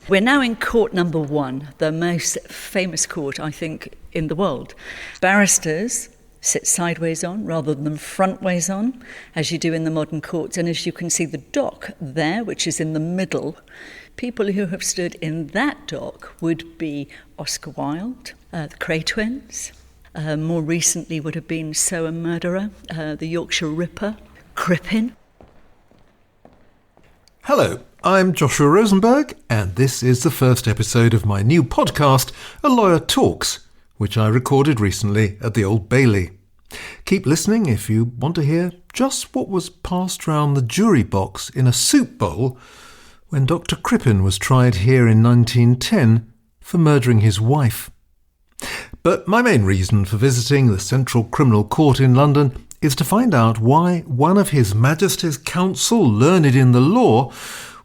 We're now in court number 1, the most famous court, I think, in the world. Barristers sit sideways on rather than frontways on, as you do in the modern courts. And as you can see, the dock there, which is in the middle, people who have stood in that dock would be Oscar Wilde, the Cray twins. More recently would have been So a Murderer, the Yorkshire Ripper, Crippen. Hello, I'm Joshua Rosenberg, and this is the first episode of my new podcast, A Lawyer Talks, which I recorded recently at the Old Bailey. Keep listening if you want to hear just what was passed round the jury box in a soup bowl when Dr. Crippen was tried here in 1910 for murdering his wife. But my main reason for visiting the Central Criminal Court in London is to find out why one of His Majesty's counsel learned in the law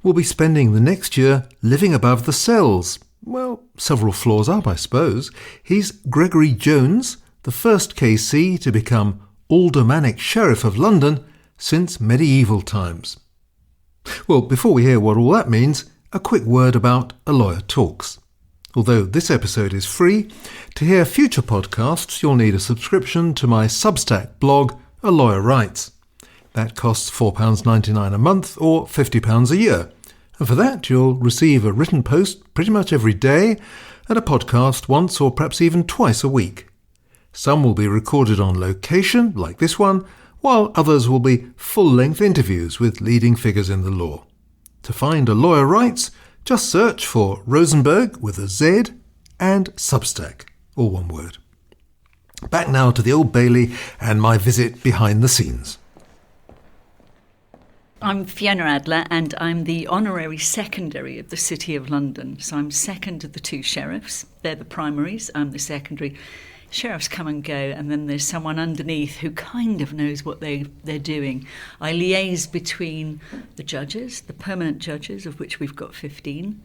will be spending the next year living above the cells. Well, several floors up, I suppose. He's Gregory Jones, the first KC to become Aldermanic Sheriff of London since medieval times. Well, before we hear what all that means, a quick word about A Lawyer Talks. Although this episode is free, to hear future podcasts you'll need a subscription to my Substack blog, A Lawyer Writes. That costs £4.99 a month or £50 a year. And for that you'll receive a written post pretty much every day and a podcast once or perhaps even twice a week. Some will be recorded on location, like this one, while others will be full-length interviews with leading figures in the law. To find A Lawyer Writes, just search for Rosenberg with a Z and Substack, all one word. Back now to the Old Bailey and my visit behind the scenes. I'm Fiona Adler and I'm the honorary secondary of the City of London. So I'm second of the two sheriffs. They're the primaries, I'm the secondary. Sheriffs come and go, and then there's someone underneath who kind of knows what they're doing. I liaise between the judges, the permanent judges, of which we've got 15,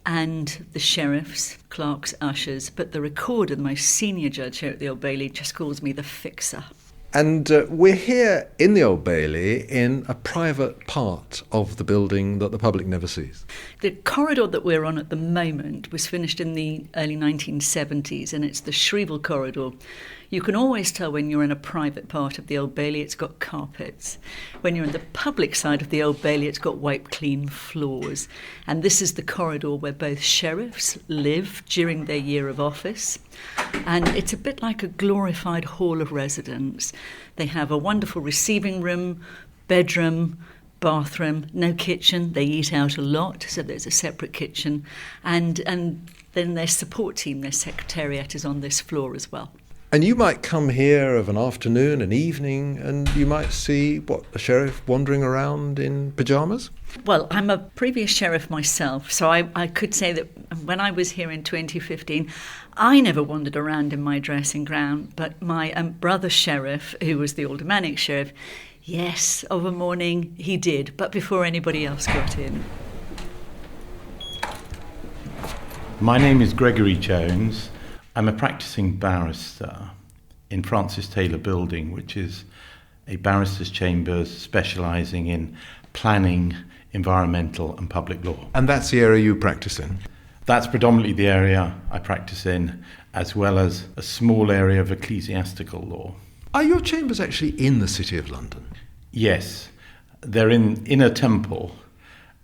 and the sheriffs, clerks, ushers, but the recorder, the most senior judge here at the Old Bailey, just calls me the fixer. And we're here in the Old Bailey in a private part of the building that the public never sees. The corridor that we're on at the moment was finished in the early 1970s, and it's the Shrieval corridor. You can always tell when you're in a private part of the Old Bailey, it's got carpets. When you're in the public side of the Old Bailey, it's got wiped clean floors. And this is the corridor where both sheriffs live during their year of office. And it's a bit like a glorified hall of residence. They have a wonderful receiving room, bedroom, bathroom, no kitchen. They eat out a lot, so there's a separate kitchen. And then their support team, their secretariat, is on this floor as well. And you might come here of an afternoon, an evening, and you might see, a sheriff wandering around in pyjamas? Well, I'm a previous sheriff myself, so I could say that when I was here in 2015, I never wandered around in my dressing gown, but my brother sheriff, who was the Aldermanic Sheriff, yes, of a morning he did, but before anybody else got in. My name is Gregory Jones. I'm a practicing barrister in Francis Taylor Building, which is a barrister's chambers specialising in planning, environmental and public law. And that's the area you practice in? That's predominantly the area I practice in, as well as a small area of ecclesiastical law. Are your chambers actually in the City of London? Yes, they're in Inner Temple,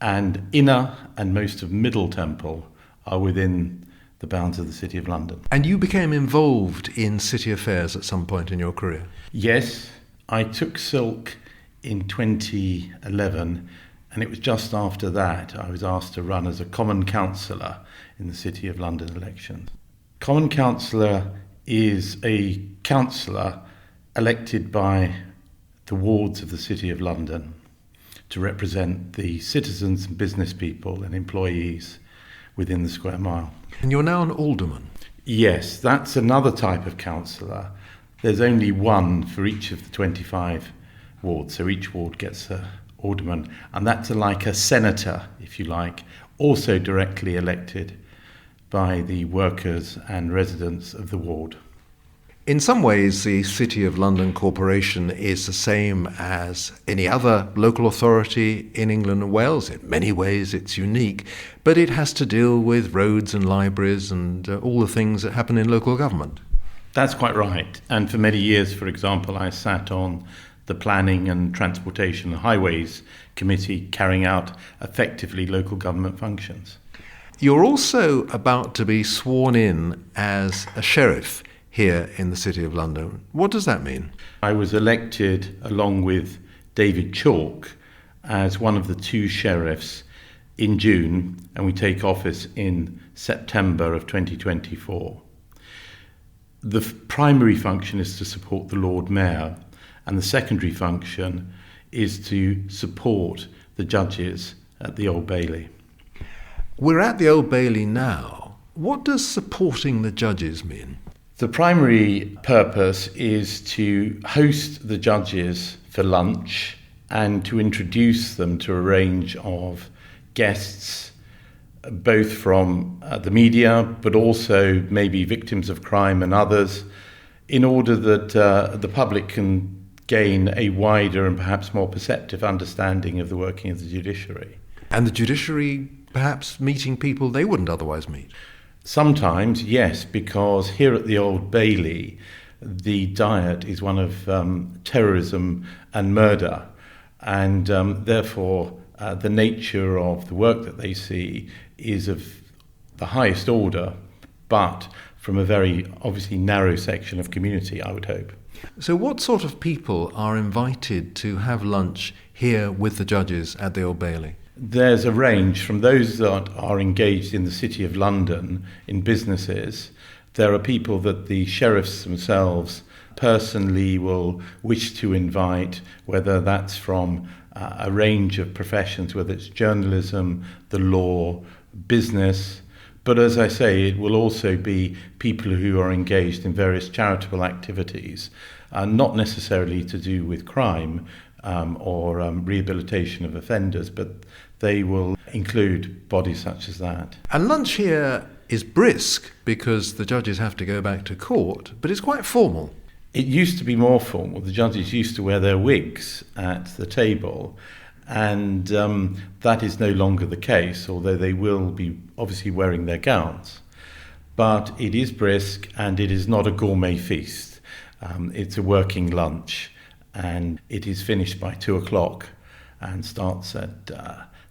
and Inner and most of Middle Temple are within the bounds of the City of London. And you became involved in city affairs at some point in your career? Yes, I took silk in 2011, and it was just after that I was asked to run as a common councillor in the City of London elections. Common councillor is a councillor elected by the wards of the City of London to represent the citizens and business people and employees within the square mile. And you're now an alderman? Yes, that's another type of councillor. There's only one for each of the 25 wards, so each ward gets an alderman, and that's like a senator, if you like, also directly elected by the workers and residents of the ward. In some ways, the City of London Corporation is the same as any other local authority in England and Wales. In many ways, it's unique, but it has to deal with roads and libraries and all the things that happen in local government. That's quite right. And for many years, for example, I sat on the Planning and Transportation and Highways Committee carrying out effectively local government functions. You're also about to be sworn in as a sheriff here in the City of London. What does that mean? I was elected along with David Chalk as one of the two sheriffs in June, and we take office in September of 2024. The primary function is to support the Lord Mayor, and the secondary function is to support the judges at the Old Bailey. We're at the Old Bailey now. What does supporting the judges mean? The primary purpose is to host the judges for lunch and to introduce them to a range of guests, both from the media, but also maybe victims of crime and others, in order that the public can gain a wider and perhaps more perceptive understanding of the working of the judiciary. And the judiciary perhaps meeting people they wouldn't otherwise meet? Sometimes, yes, because here at the Old Bailey, the diet is one of terrorism and murder, and therefore the nature of the work that they see is of the highest order, but from a very obviously narrow section of community, I would hope. So what sort of people are invited to have lunch here with the judges at the Old Bailey? There's a range from those that are engaged in the City of London in businesses. There are people that the sheriffs themselves personally will wish to invite, whether that's from a range of professions, whether it's journalism, the law, business. But as I say, it will also be people who are engaged in various charitable activities, not necessarily to do with crime or rehabilitation of offenders, but they will include bodies such as that. And lunch here is brisk because the judges have to go back to court, but it's quite formal. It used to be more formal. The judges used to wear their wigs at the table, and that is no longer the case, although they will be obviously wearing their gowns. But it is brisk, and it is not a gourmet feast. It's a working lunch, and it is finished by 2:00 and starts at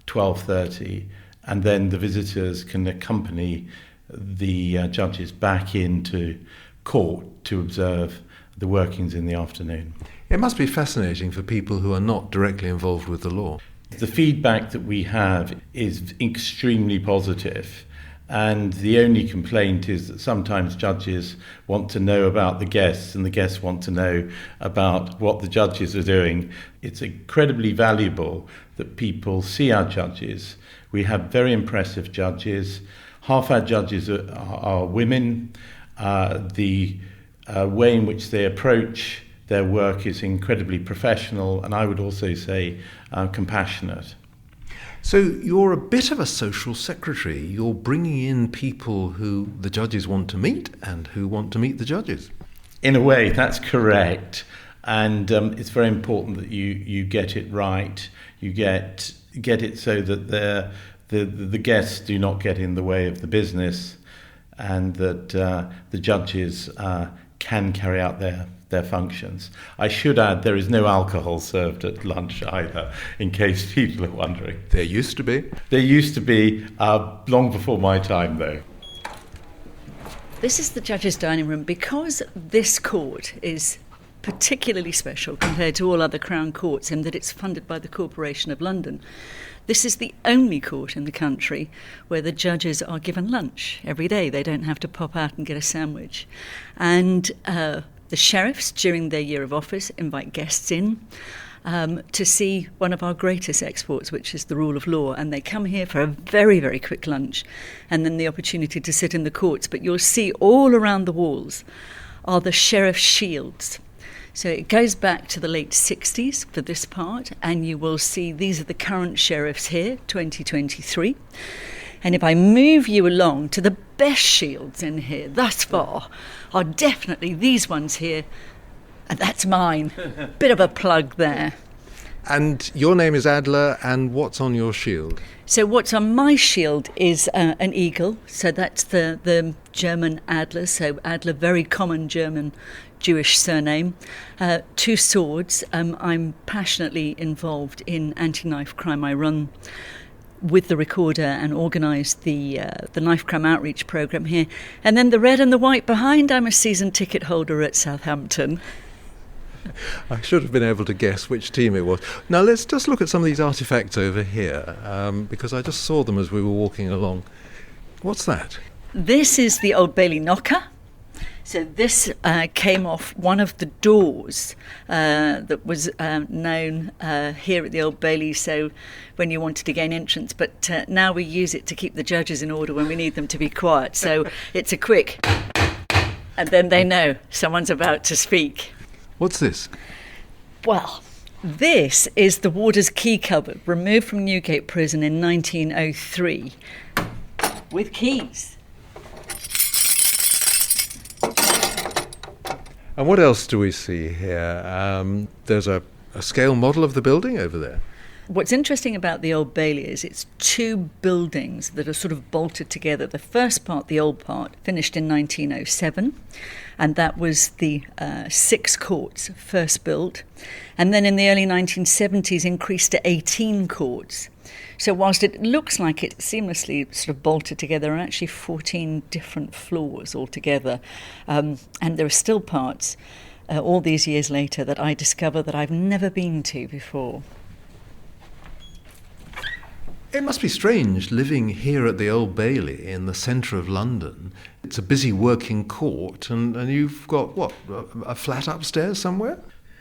12:30, and then the visitors can accompany the judges back into court to observe the workings in the afternoon. It must be fascinating for people who are not directly involved with the law. The feedback that we have is extremely positive, and the only complaint is that sometimes judges want to know about the guests and the guests want to know about what the judges are doing. It's incredibly valuable that people see our judges. We have very impressive judges. Half our judges are women. The way in which they approach their work is incredibly professional, and I would also say compassionate. So you're a bit of a social secretary. You're bringing in people who the judges want to meet and who want to meet the judges. In a way, that's correct. And it's very important that you get it right. You get it so that the guests do not get in the way of the business, and that the judges can carry out their functions. I should add there is no alcohol served at lunch either, in case people are wondering. There used to be. There used to be, long before my time though. This is the judges' dining room. Because this court is particularly special compared to all other Crown courts in that it's funded by the Corporation of London, this is the only court in the country where the judges are given lunch every day. They don't have to pop out and get a sandwich. And the sheriffs, during their year of office, invite guests in to see one of our greatest exports, which is the rule of law. And they come here for a very, very quick lunch and then the opportunity to sit in the courts. But you'll see all around the walls are the sheriff's shields. So it goes back to the late 60s for this part, and you will see these are the current sheriffs here, 2023. And if I move you along to the best shields in here thus far are definitely these ones here, and that's mine. Bit of a plug there. And your name is Adler, and what's on your shield? So what's on my shield is an eagle. So that's the German Adler. So Adler, very common German Jewish surname. 2 swords. I'm passionately involved in anti-knife crime. I run with the recorder and organise the knife crime outreach programme here. And then the red and the white behind, I'm a season ticket holder at Southampton. I should have been able to guess which team it was. Now let's just look at some of these artefacts over here, because I just saw them as we were walking along. What's that? This is the Old Bailey knocker. So this came off one of the doors that was known here at the Old Bailey, so when you wanted to gain entrance. But now we use it to keep the judges in order when we need them to be quiet. So it's a quick, and then they know someone's about to speak. What's this? Well, this is the warder's key cupboard, removed from Newgate Prison in 1903, with keys. And what else do we see here? There's a scale model of the building over there. What's interesting about the Old Bailey is it's 2 buildings that are sort of bolted together. The first part, the old part, finished in 1907, and that was the 6 courts first built, and then in the early 1970s increased to 18 courts. So whilst it looks like it's seamlessly sort of bolted together, there are actually 14 different floors altogether, and there are still parts all these years later that I discover that I've never been to before. It must be strange living here at the Old Bailey in the centre of London. It's a busy working court, and you've got, what, a flat upstairs somewhere?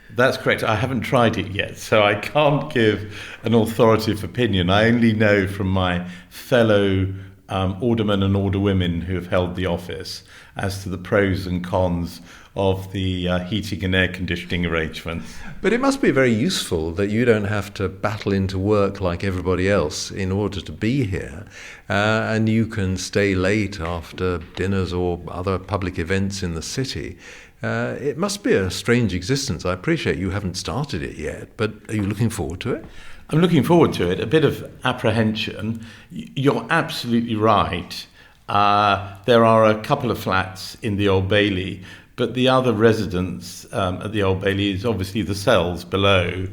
That's correct. I haven't tried it yet, so I can't give an authoritative opinion. I only know from my fellow aldermen and alderwomen who have held the office as to the pros and cons of the heating and air conditioning arrangements. But it must be very useful that you don't have to battle into work like everybody else in order to be here, and you can stay late after dinners or other public events in the city. It must be a strange existence. I appreciate you haven't started it yet, but are you looking forward to it? I'm looking forward to it. A bit of apprehension. You're absolutely right. There are a couple of flats in the Old Bailey, but the other residence at the Old Bailey is obviously the cells below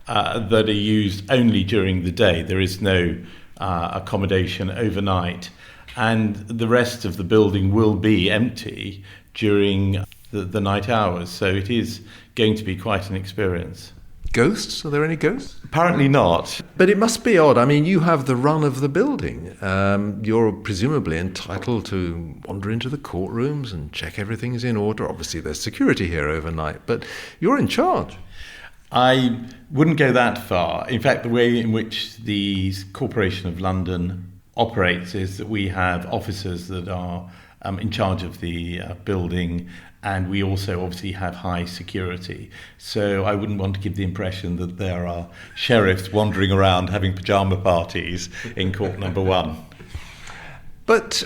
that are used only during the day. There is no accommodation overnight, and the rest of the building will be empty during the night hours. So it is going to be quite an experience. Ghosts? Are there any ghosts? Apparently not. But it must be odd. I mean, you have the run of the building. You're presumably entitled to wander into the courtrooms and check everything's in order. Obviously, there's security here overnight, but you're in charge. I wouldn't go that far. In fact, the way in which the Corporation of London operates is that we have officers that are in charge of the building, and we also obviously have high security. So I wouldn't want to give the impression that there are sheriffs wandering around having pyjama parties in court number 1. But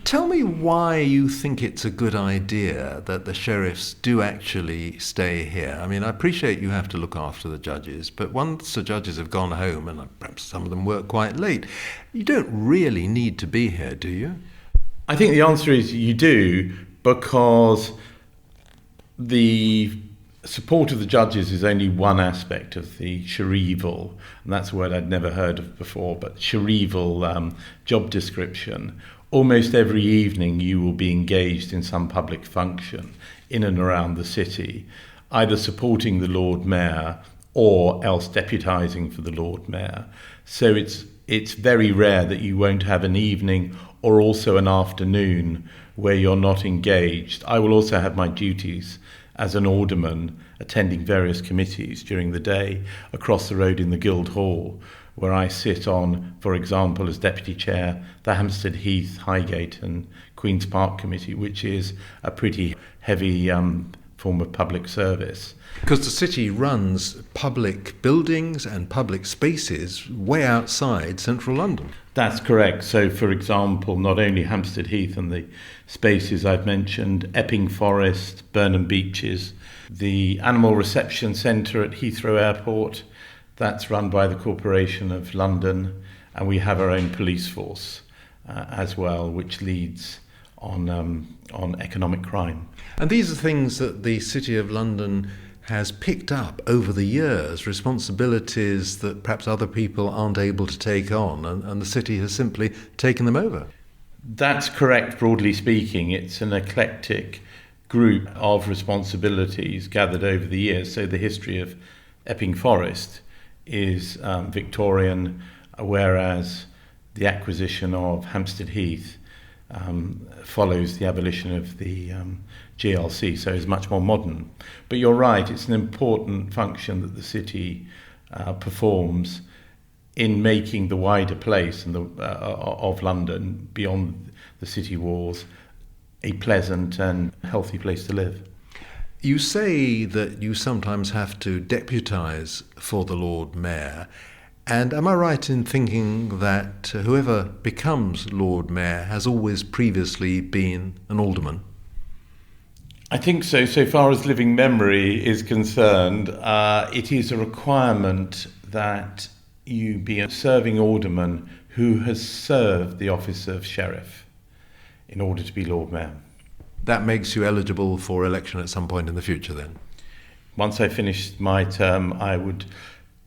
tell me why you think it's a good idea that the sheriffs do actually stay here. I mean, I appreciate you have to look after the judges, but once the judges have gone home, and perhaps some of them work quite late, you don't really need to be here, do you? I think the answer is you do, because the support of the judges is only one aspect of the Sharival, and that's a word I'd never heard of before, but Sharival job description. Almost every evening you will be engaged in some public function in and around the city, either supporting the Lord Mayor or else deputising for the Lord Mayor. So it's very rare that you won't have an evening or also an afternoon where you're not engaged. I will also have my duties as an alderman attending various committees during the day across the road in the Guildhall, where I sit on, for example, as deputy chair, the Hampstead Heath, Highgate and Queen's Park Committee, which is a pretty heavy form of public service. Because the city runs public buildings and public spaces way outside central London. That's correct. So, for example, not only Hampstead Heath and the spaces I've mentioned, Epping Forest, Burnham Beeches, the Animal Reception Centre at Heathrow Airport, that's run by the Corporation of London, and we have our own police force as well, which leads on economic crime. And these are things that the City of London has picked up over the years, responsibilities that perhaps other people aren't able to take on, and the city has simply taken them over. That's correct, broadly speaking. It's an eclectic group of responsibilities gathered over the years. So the history of Epping Forest is Victorian, whereas the acquisition of Hampstead Heath follows the abolition of the GLC, so is much more modern. But you're right, it's an important function that the city performs in making the wider place and of London, beyond the city walls, a pleasant and healthy place to live. You say that you sometimes have to deputise for the Lord Mayor. And am I right in thinking that whoever becomes Lord Mayor has always previously been an alderman? I think so. So far as living memory is concerned, it is a requirement that you be a serving alderman who has served the office of sheriff in order to be Lord Mayor. That makes you eligible for election at some point in the future then? Once I finished my term, I would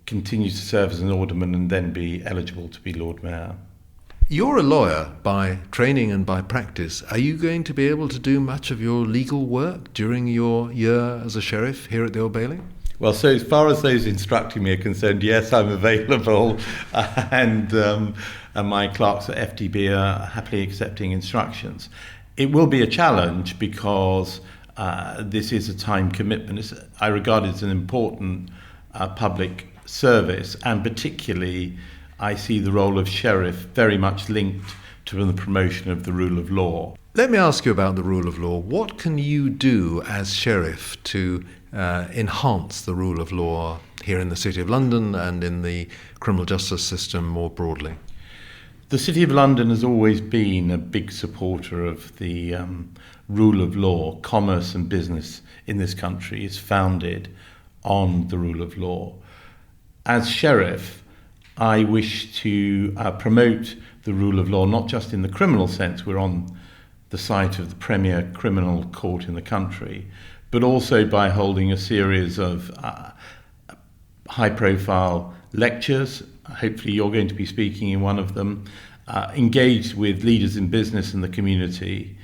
continue to serve as an alderman and then be eligible to be Lord Mayor. You're a lawyer by training and by practice. Are you going to be able to do much of your legal work during your year as a sheriff here at the Old Bailey? Well, so as far as those instructing me are concerned, yes, I'm available, and my clerks at FDB are happily accepting instructions. It will be a challenge because this is a time commitment. I regard it as an important public service, and particularly I see the role of sheriff very much linked to the promotion of the rule of law. Let me ask you about the rule of law. What can you do as sheriff to enhance the rule of law here in the City of London and in the criminal justice system more broadly? The City of London has always been a big supporter of the rule of law. Commerce and business in this country is founded on the rule of law. As sheriff, I wish to promote the rule of law, not just in the criminal sense, we're on the site of the premier criminal court in the country, but also by holding a series of high-profile lectures. Hopefully you're going to be speaking in one of them, engaged with leaders in business and the community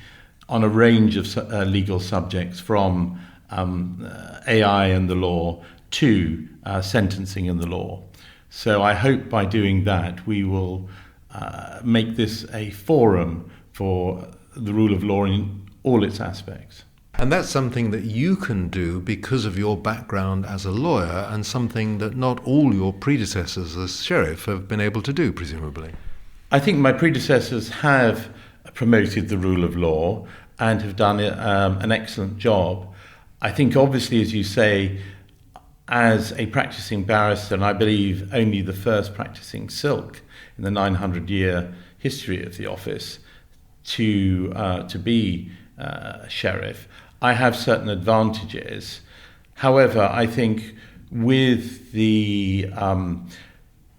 on a range of legal subjects, from AI and the law to sentencing and the law. So I hope by doing that we will make this a forum for the rule of law in all its aspects. And that's something that you can do because of your background as a lawyer, and something that not all your predecessors as sheriff have been able to do, presumably. I think my predecessors have promoted the rule of law and have done an excellent job. I think, obviously, as you say, as a practicing barrister, and I believe only the first practicing silk in the 900-year history of the office, to be sheriff, I have certain advantages. However, I think with the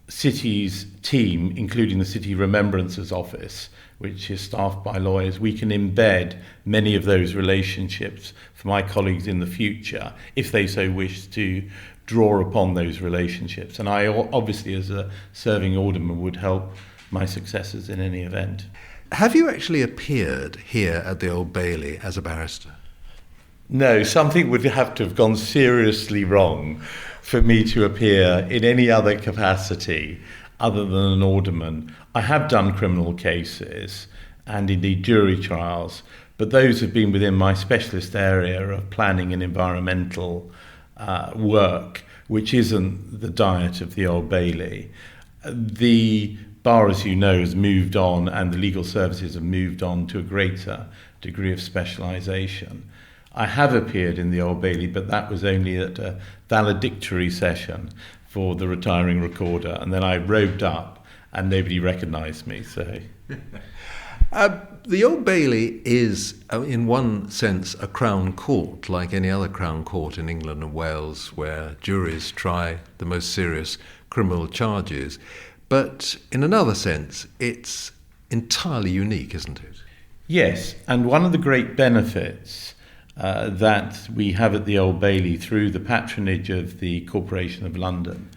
city's team, including the City Remembrances Office, which is staffed by lawyers, we can embed many of those relationships for my colleagues in the future, if they so wish to draw upon those relationships. And I obviously, as a serving alderman, would help my successors in any event. Have you actually appeared here at the Old Bailey as a barrister? No, something would have to have gone seriously wrong for me to appear in any other capacity other than an alderman. I have done criminal cases and indeed jury trials, but those have been within my specialist area of planning and environmental work, which isn't the diet of the Old Bailey. The bar, as you know, has moved on, and the legal services have moved on to a greater degree of specialisation. I have appeared in the Old Bailey, but that was only at a valedictory session for the retiring recorder, and then I robed up and nobody recognised me. So, the Old Bailey is, in one sense, a Crown Court, like any other Crown Court in England and Wales, where juries try the most serious criminal charges. But in another sense, it's entirely unique, isn't it? Yes, and one of the great benefits that we have at the Old Bailey through the patronage of the Corporation of London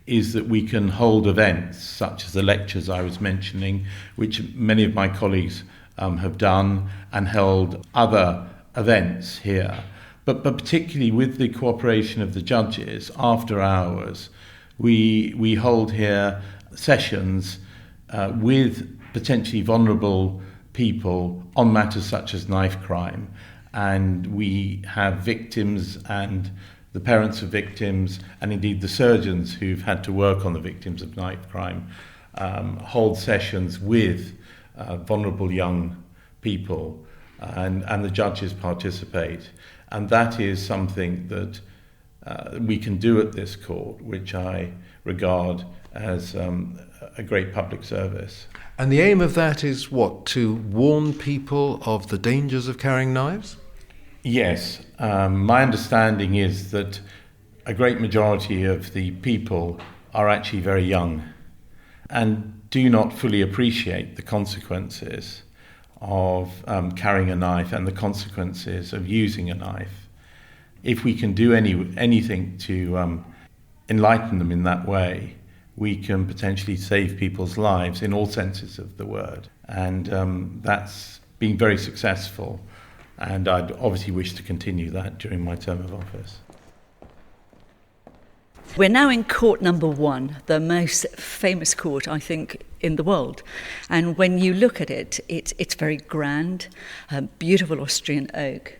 is that we can hold events such as the lectures I was mentioning, which many of my colleagues have done, and held other events here. But particularly with the cooperation of the judges, after hours, we hold here sessions with potentially vulnerable people on matters such as knife crime. And we have victims and the parents of victims, and indeed the surgeons who've had to work on the victims of knife crime, hold sessions with vulnerable young people, and the judges participate. And that is something that we can do at this court, which I regard as a great public service. And the aim of that is what? To warn people of the dangers of carrying knives? Yes. My understanding is that a great majority of the people are actually very young and do not fully appreciate the consequences of carrying a knife and the consequences of using a knife. If we can do anything to enlighten them in that way, we can potentially save people's lives in all senses of the word. And that's been very successful. And I'd obviously wish to continue that during my term of office. We're now in court number 1, the most famous court, I think, in the world. And when you look at it, it's very grand, beautiful Austrian oak,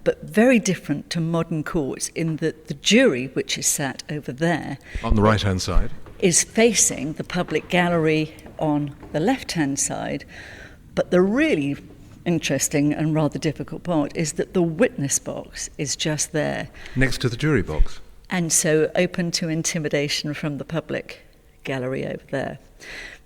but very different to modern courts in that the jury, which is sat over there, on the right-hand side, is facing the public gallery on the left-hand side. But the really interesting and rather difficult part is that the witness box is just there. next to the jury box. And so open to intimidation from the public gallery over there.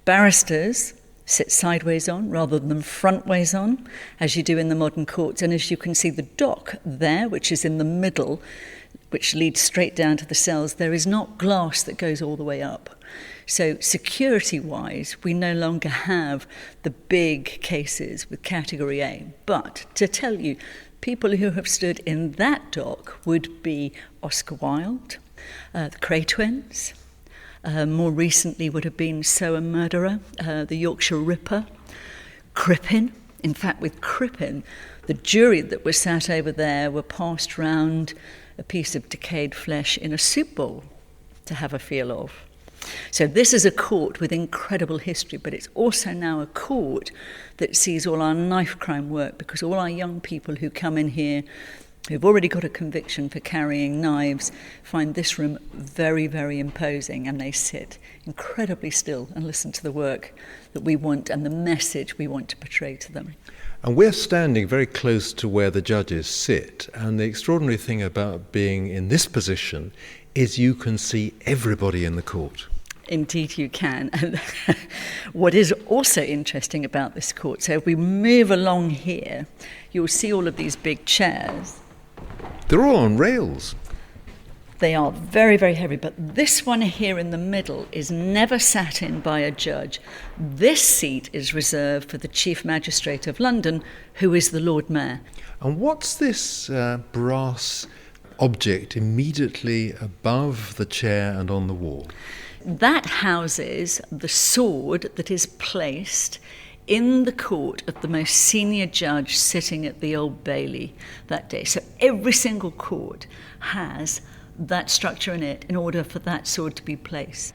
Barristers sit sideways on rather than frontways on, as you do in the modern courts. And as you can see, the dock there, which is in the middle, which leads straight down to the cells, there is not glass that goes all the way up. So security-wise, we no longer have the big cases with Category A. But to tell you, people who have stood in that dock would be Oscar Wilde, the Cray twins, more recently would have been So a Murderer, the Yorkshire Ripper, Crippen. In fact, with Crippen, the jury that was sat over there were passed round a piece of decayed flesh in a soup bowl to have a feel of. So this is a court with incredible history, but it's also now a court that sees all our knife crime work, because all our young people who come in here who've already got a conviction for carrying knives find this room very, very imposing, and they sit incredibly still and listen to the work that we want and the message we want to portray to them. And we're standing very close to where the judges sit, and the extraordinary thing about being in this position is you can see everybody in the court. Indeed you can. And what is also interesting about this court, so if we move along here, you'll see all of these big chairs. They're all on rails. They are very, very heavy, but this one here in the middle is never sat in by a judge. This seat is reserved for the Chief Magistrate of London, who is the Lord Mayor. And what's this brass object immediately above the chair and on the wall? That houses the sword that is placed in the court of the most senior judge sitting at the Old Bailey that day. So every single court has that structure in it in order for that sword to be placed.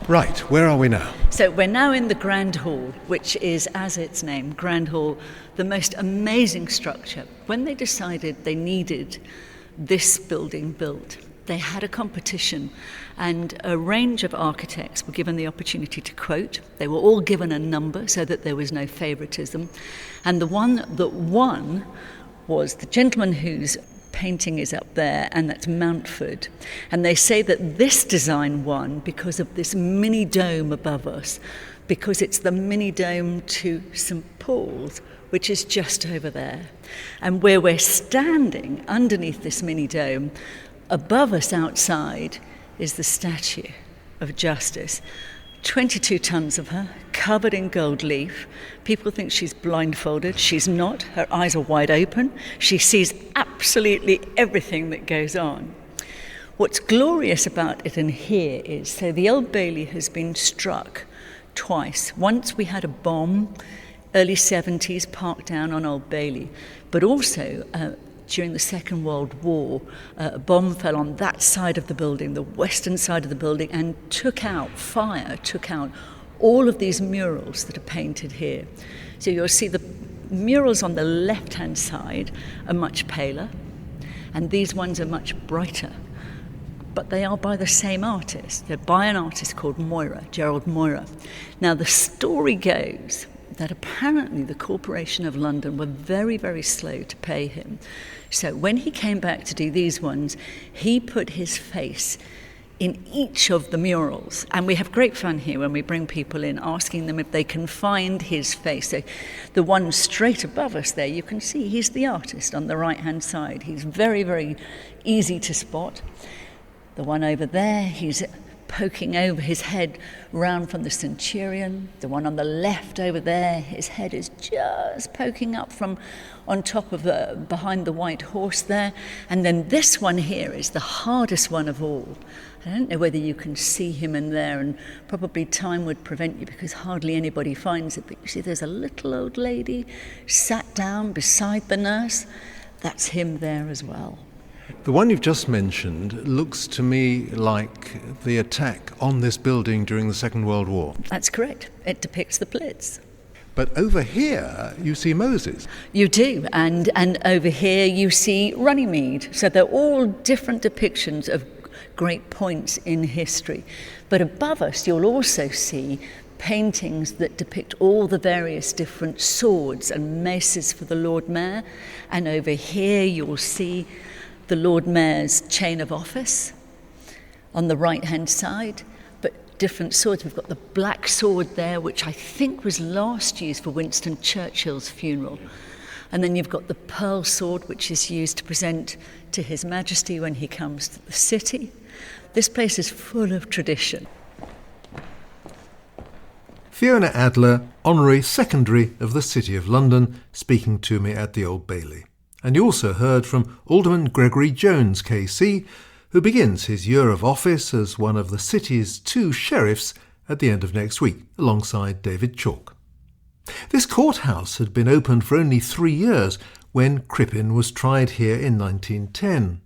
Right, where are we now? So we're now in the Grand Hall, which is, as its name, Grand Hall, the most amazing structure. When they decided they needed this building built, they had a competition, and a range of architects were given the opportunity to quote. They were all given a number so that there was no favouritism. And the one that won was the gentleman whose painting is up there, and that's Mountford. And they say that this design won because of this mini dome above us, because it's the mini dome to St. Paul's, which is just over there. And where we're standing underneath this mini dome, above us outside is the statue of Justice. 22 tons of her, covered in gold leaf. People think she's blindfolded. She's not. Her eyes are wide open. She sees absolutely everything that goes on. What's glorious about it in here is, so the Old Bailey has been struck twice. Once we had a bomb, early 70s, parked down on Old Bailey, but also during the Second World War, a bomb fell on that side of the building, the western side of the building, and took out all of these murals that are painted here. So you'll see the murals on the left-hand side are much paler, and these ones are much brighter. But they are by the same artist. They're by an artist called Moira, Gerald Moira. Now, the story goes that apparently the Corporation of London were very, very slow to pay him. So when he came back to do these ones, he put his face in each of the murals. And we have great fun here when we bring people in, asking them if they can find his face. So the one straight above us there, you can see he's the artist on the right-hand side. He's very, very easy to spot. The one over there, he's poking over his head round from the centurion. The one on the left over there, his head is just poking up from on top of behind the white horse there. And then this one here is the hardest one of all. I don't know whether you can see him in there, and probably time would prevent you because hardly anybody finds it. But you see there's a little old lady sat down beside the nurse. That's him there as well. The one you've just mentioned looks to me like the attack on this building during the Second World War. That's correct. It depicts the Blitz. But over here you see Moses. You do, and over here you see Runnymede. So they're all different depictions of great points in history. But above us you'll also see paintings that depict all the various different swords and maces for the Lord Mayor. And over here you'll see the Lord Mayor's chain of office on the right-hand side, but different swords. We've got the black sword there, which I think was last used for Winston Churchill's funeral. And then you've got the pearl sword, which is used to present to His Majesty when he comes to the city. This place is full of tradition. Fiona Adler, Honorary Secondary of the City of London, speaking to me at the Old Bailey. And you also heard from Alderman Gregory Jones, KC, who begins his year of office as one of the city's 2 sheriffs at the end of next week, alongside David Chalk. This courthouse had been opened for only 3 years when Crippen was tried here in 1910.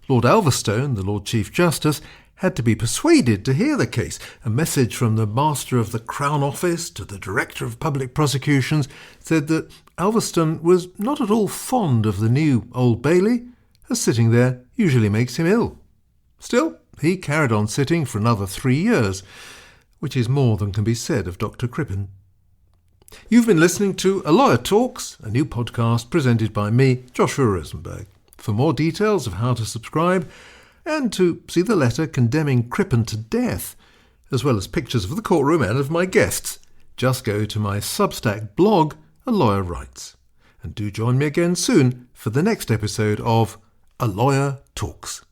Lord Alverstone, the Lord Chief Justice, had to be persuaded to hear the case. A message from the Master of the Crown Office to the Director of Public Prosecutions said that Alverstone was not at all fond of the new Old Bailey, as sitting there usually makes him ill. Still, he carried on sitting for another 3 years, which is more than can be said of Dr. Crippen. You've been listening to A Lawyer Talks, a new podcast presented by me, Joshua Rosenberg. For more details of how to subscribe, and to see the letter condemning Crippen to death, as well as pictures of the courtroom and of my guests, just go to my Substack blog, A Lawyer Writes. And do join me again soon for the next episode of A Lawyer Talks.